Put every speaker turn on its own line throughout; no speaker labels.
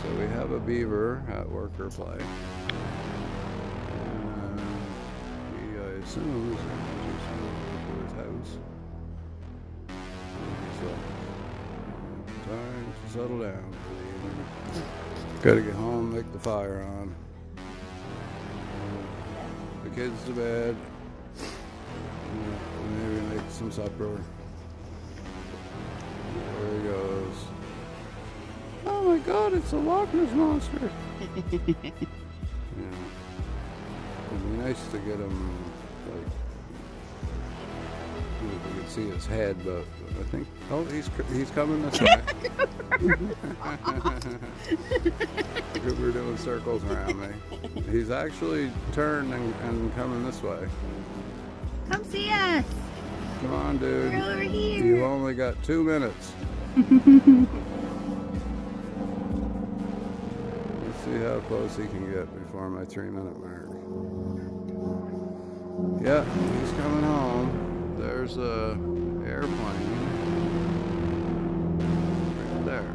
So we have a beaver at worker play. And he, I assume, is going to just move to his house. So, time to settle down for the evening. Gotta get home, make the fire on. The kids to bed. Maybe make some supper. There he goes. Oh my God, it's a Loch Ness monster. Yeah. It'd be nice to get him, like, we could see his head, but I think, oh, he's coming this way. We're doing circles around me. He's actually turned and coming this way.
Come see us.
Come on, dude.
We're over here.
You've only got 2 minutes. Let's see how close he can get before my 3-minute mark. Yeah, he's coming home. There's a airplane right there.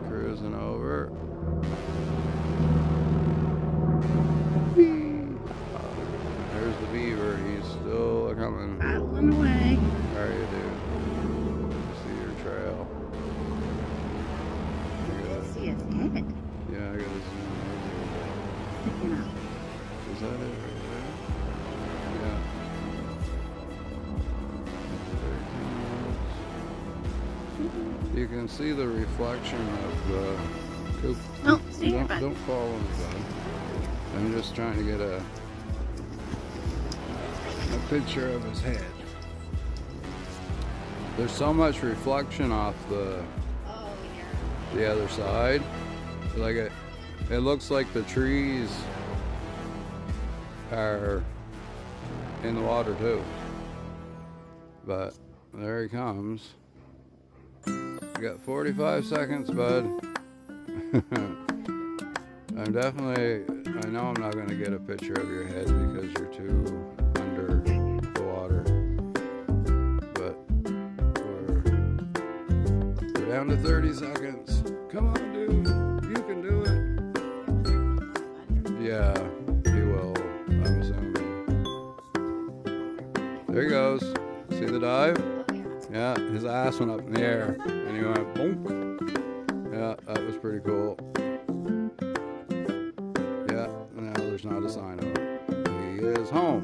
Cruising over. There's the beaver. He's still coming.
Paddling away.
How are you, dude? See your trail.
I see his head.
Yeah, I gotta zoom
Sticking
over.
up.
Is that it right there? Yeah. You can see the reflection of the coop.
Oh, see your butt.
Don't fall in the bud. I'm just trying to get a picture of his head. There's so much reflection off the other side. Like it looks like the trees are in the water too. But there he comes. You got 45 seconds, bud. I know I'm not going to get a picture of your head because you're too under the water. But we're down to 30 seconds. Come on, dude. You can do it. Yeah, he will, I'm assuming. There he goes. See the dive? Yeah, his ass went up in the air and he went boom. Yeah, that was pretty cool. Yeah, now there's not a sign of him. He is home.